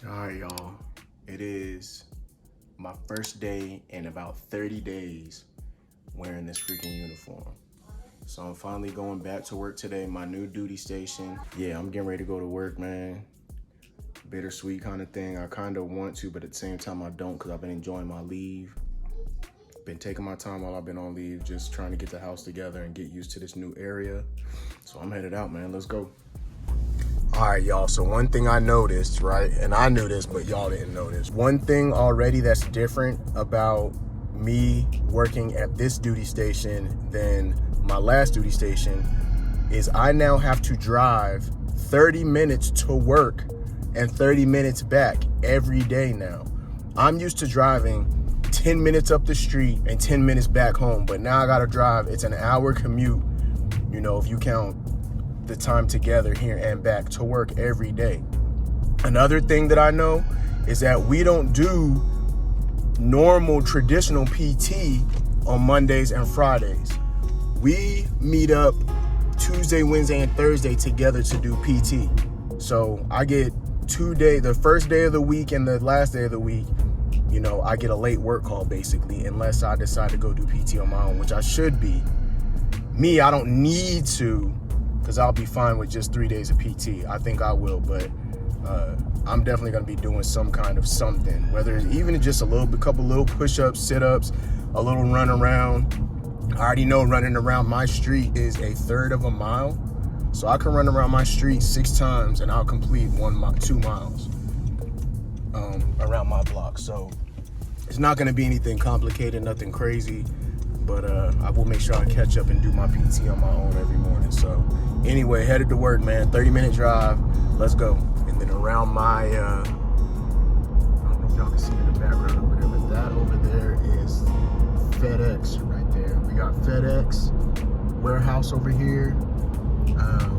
All right, y'all. It is my first day in about 30 days wearing this freaking uniform. So I'm finally going back to work today, my new duty station. Yeah, I'm getting ready to go to work, man. Bittersweet kind of thing. I kind of want to, but at the same time I don't, because I've been enjoying my leave. Been taking my time while I've been on leave, just trying to get the house together and get used to this new area. So I'm headed out, man. Let's go. All right, y'all, so one thing I noticed, right, and I knew this, but y'all didn't notice. One thing already that's different about me working at this duty station than my last duty station is I now have to drive 30 minutes to work and 30 minutes back every day now. I'm used to driving 10 minutes up the street and 10 minutes back home, but now I gotta drive, it's an hour commute, you know, if you count the time together here and back to work every day. Another thing that I know is that we don't do normal traditional PT on Mondays and Fridays. We meet up Tuesday, Wednesday, and Thursday together to do PT. So I get 2 days, the first day of the week and the last day of the week, you know, I get a late work call basically, unless I decide to go do PT on my own, which I should be. Me, I don't need to, because I'll be fine with just 3 days of PT. I think I will, but I'm definitely gonna be doing some kind of something, whether it's even just couple little push-ups, sit-ups, a little run around. I already know running around my street is 1/3 of a mile. So I can run around my street 6 times and I'll complete 2 miles around my block. So it's not gonna be anything complicated, nothing crazy, but I will make sure I catch up and do my PT on my own every morning. So anyway, headed to work, man. 30-minute drive. Let's go. And then around my, I don't know if y'all can see in the background over there, but that over there is FedEx right there. We got FedEx warehouse over here.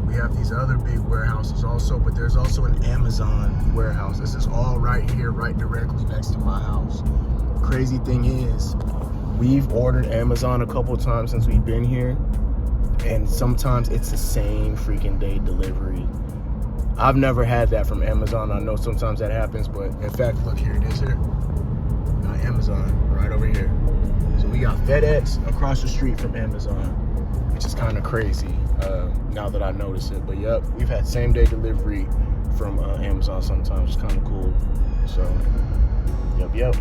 We have these other big warehouses also, but there's also an Amazon warehouse. This is all right here, right directly next to my house. Crazy thing is, we've ordered Amazon a couple times since we've been here, and sometimes it's the same freaking day delivery. I've never had that from Amazon. I know sometimes that happens, but in fact, look, here it is here. We got Amazon right over here. So we got FedEx across the street from Amazon, which is kind of crazy now that I notice it. But yep, we've had same day delivery from Amazon sometimes. It's kind of cool. So, yep.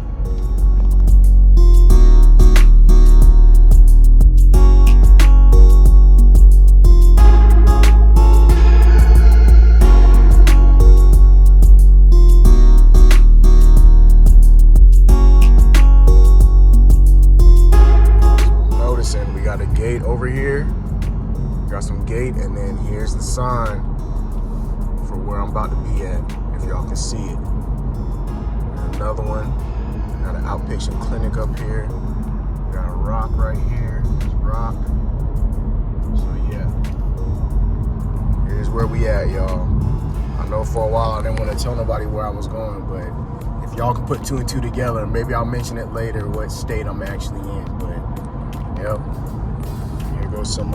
We got a gate over here. We got some gate, and then here's the sign for where I'm about to be at, if y'all can see it. And another one. Got an outpatient clinic up here. We got a rock right here. There's rock. So yeah, here's where we at, y'all. I know for a while I didn't want to tell nobody where I was going, but if y'all can put 2 and 2 together, maybe I'll mention it later what state I'm actually in. But yep, here goes some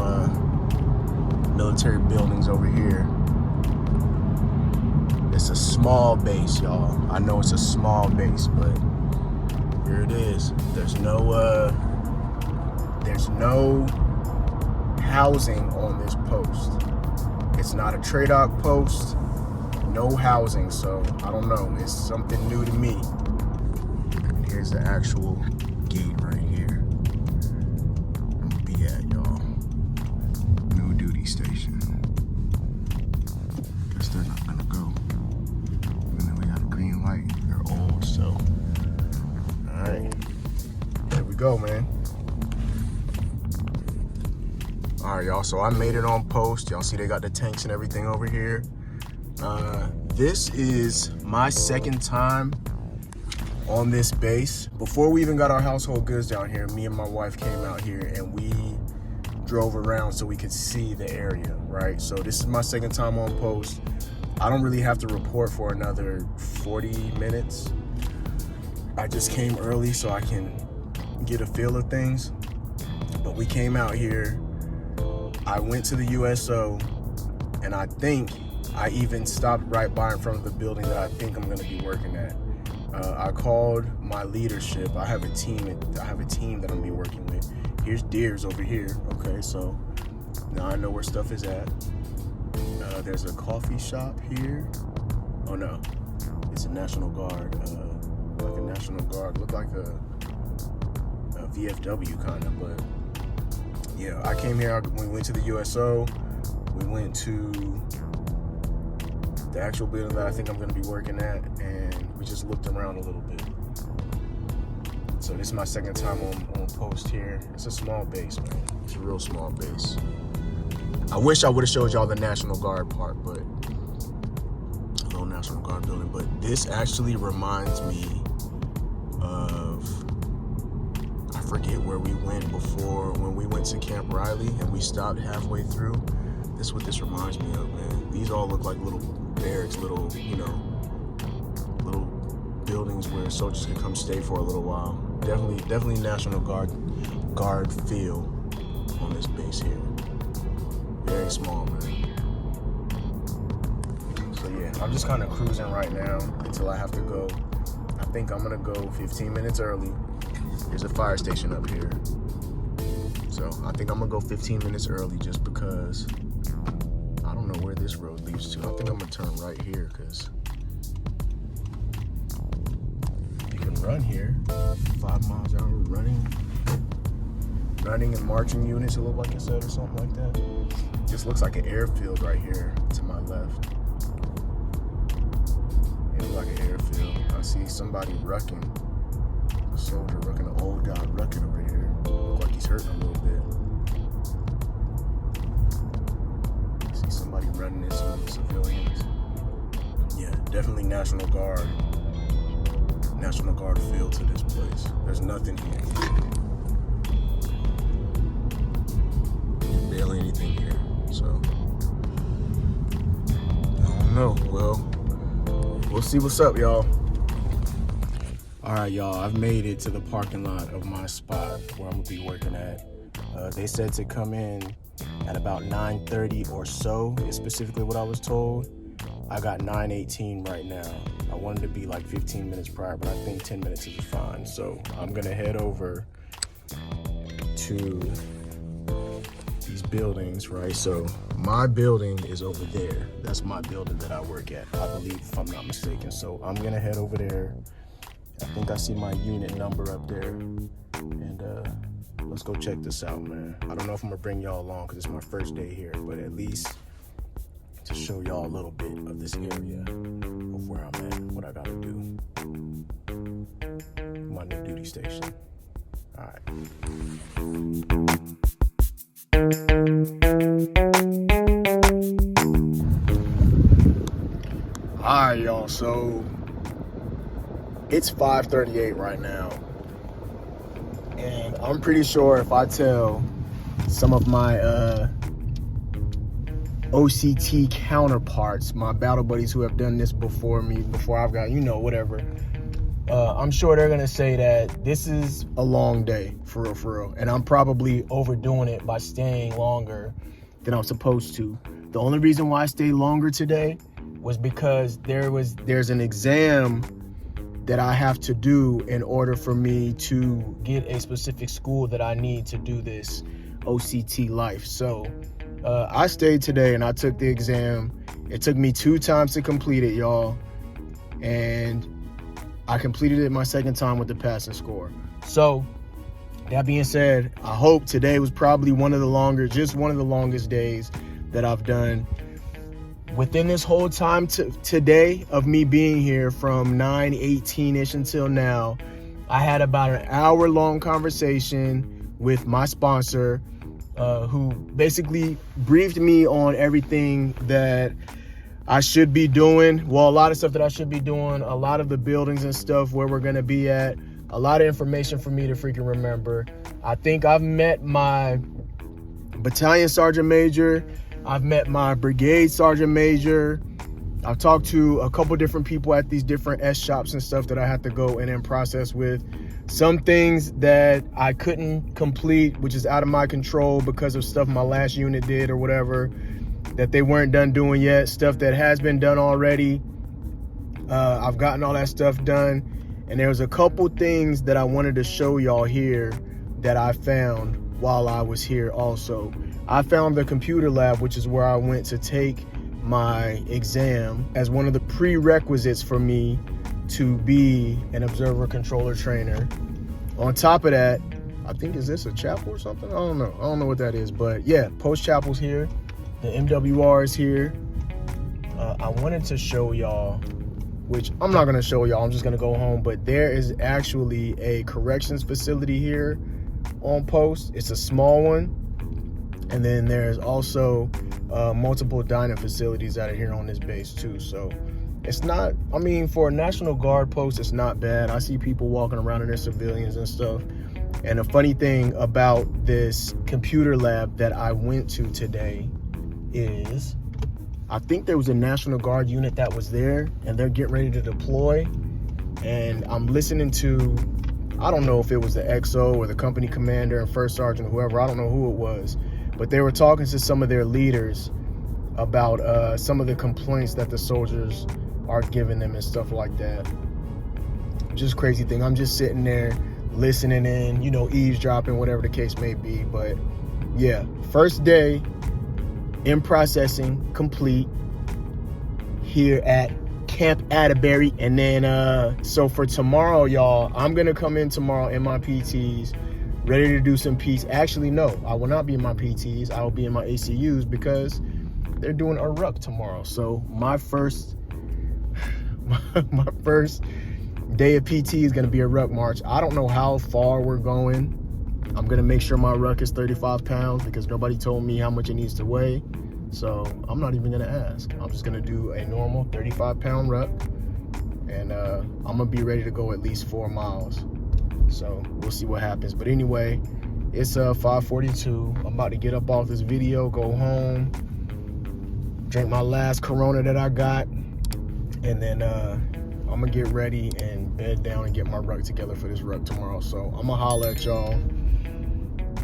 military buildings over here. It's a small base, y'all. I know it's a small base, but here it is. There's no housing on this post. It's not a TRADOC post, no housing, so I don't know. It's something new to me. And here's the actual gate right here. Station. Guess they're not gonna go. And then we got a green light. They're old, so. Alright. Here we go, man. Alright, y'all. So I made it on post. Y'all see they got the tanks and everything over here. This is my second time on this base. Before we even got our household goods down here, me and my wife came out here and we drove around so we could see the area, right? So this is my second time on post. I don't really have to report for another 40 minutes. I just came early so I can get a feel of things. But we came out here, I went to the USO, and I think I even stopped right by in front of the building that I think I'm gonna be working at. I called my leadership. I have a team that I'm gonna be working with. Here's Deers over here. Okay, so now I know where stuff is at. There's a coffee shop here. Oh no, it's a National Guard. Like a National Guard, look like a VFW kind of, but yeah, I came here, we went to the USO, we went to the actual building that I think I'm gonna be working at, and we just looked around a little bit. So this is my second time on post here. It's a small base, man. It's a real small base. I wish I would have showed y'all the National Guard part, but little National Guard building, but this actually reminds me of, I forget where we went before, when we went to Camp Riley and we stopped halfway through. This is what this reminds me of, man. These all look like little barracks, little, you know, little buildings where soldiers can come stay for a little while. Definitely National Guard feel on this base here. Very small, man. So yeah, I'm just kind of cruising right now until I have to go. I think I'm gonna go 15 minutes early. There's a fire station up here. So I think I'm gonna go 15 minutes early just because I don't know where this road leads to. I think I'm gonna turn right here because you can run here. 5 miles an hour running and marching units, it looked like it said, or something like that. This looks like an airfield right here to my left. It looks like an airfield. I see somebody rucking. A soldier rucking, an old guy rucking over here. Look like he's hurting a little bit. I see somebody running in some civilians. Yeah, definitely National Guard feel to this place. There's nothing here. Barely anything here, so I don't know. Well, we'll see what's up, y'all. All right, y'all, I've made it to the parking lot of my spot where I'm gonna be working at. They said to come in at about 9:30 or so, is specifically what I was told. I got 9:18 right now. I wanted to be like 15 minutes prior, but I think 10 minutes is fine. So I'm gonna head over to these buildings, right? So my building is over there. That's my building that I work at, I believe, if I'm not mistaken. So I'm gonna head over there. I think I see my unit number up there. And let's go check this out, man. I don't know if I'm gonna bring y'all along because it's my first day here, but at least to show y'all a little bit of this area of where I'm at, what I gotta do. My new duty station. All right. All right, y'all, so it's 5:38 right now, and I'm pretty sure if I tell some of my OCT counterparts, my battle buddies who have done this before me, before I've got, you know, whatever, I'm sure they're gonna say that this is a long day, for real, and I'm probably overdoing it by staying longer than I'm supposed to. The only reason why I stayed longer today was because there's an exam that I have to do in order for me to get a specific school that I need to do this OCT life. So I stayed today and I took the exam. It took me 2 times to complete it, y'all, and I completed it my second time with the passing score. So that being said, I hope today was probably one of the longest days that I've done. Within this whole time today of me being here from 9:18ish until now, I had about an hour-long conversation with my sponsor, who basically briefed me on everything that I should be doing. Well, a lot of stuff that I should be doing, a lot of the buildings and stuff where we're gonna be at, a lot of information for me to freaking remember. I think I've met my battalion sergeant major. I've met my brigade sergeant major. I've talked to a couple different people at these different S shops and stuff that I had to go in and process with. Some things that I couldn't complete, which is out of my control because of stuff my last unit did or whatever. that they weren't done doing yet, stuff that has been done already. I've gotten all that stuff done, and there's a couple things that I wanted to show y'all here that I found while I was here also. I found the computer lab, which is where I went to take my exam as one of the prerequisites for me to be an observer controller trainer. On top of that, I think, is this a chapel or something? I don't know what that is, but yeah, post chapel's here. The MWR is here. I wanted to show y'all, which I'm not gonna show y'all, I'm just gonna go home, but there is actually a corrections facility here on post. It's a small one. And then there's also multiple dining facilities that are here on this base too. So it's not, I mean, for a National Guard post, it's not bad. I see people walking around in their civilians and stuff. And the funny thing about this computer lab that I went to today is, I think there was a National Guard unit that was there, and they're getting ready to deploy. And I'm listening to, I don't know if it was the XO or the company commander and first sergeant, whoever, I don't know who it was, but they were talking to some of their leaders about some of the complaints that the soldiers are giving them and stuff like that. Just crazy thing. I'm just sitting there listening in, you know, eavesdropping, whatever the case may be. But yeah, first day in processing complete here at Camp Atterbury. And then so for tomorrow, y'all, I'm gonna come in tomorrow in my PTs, ready to do some Ps. Actually, no, I will not be in my PTs. I will be in my ACUs because they're doing a ruck tomorrow. So my first day of PT is gonna be a ruck march. I don't know how far we're going. I'm gonna make sure my ruck is 35 pounds because nobody told me how much it needs to weigh. So I'm not even gonna ask. I'm just gonna do a normal 35-pound ruck, and I'm gonna be ready to go at least 4 miles. So we'll see what happens. But anyway, it's 5:42. I'm about to get up off this video, go home, drink my last Corona that I got, and then I'm gonna get ready and bed down and get my ruck together for this ruck tomorrow. So I'm gonna holler at y'all.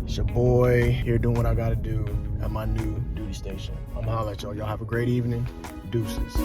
It's your boy here doing what I gotta do at my new duty station. I'm gonna holler at y'all. Y'all have a great evening. Deuces.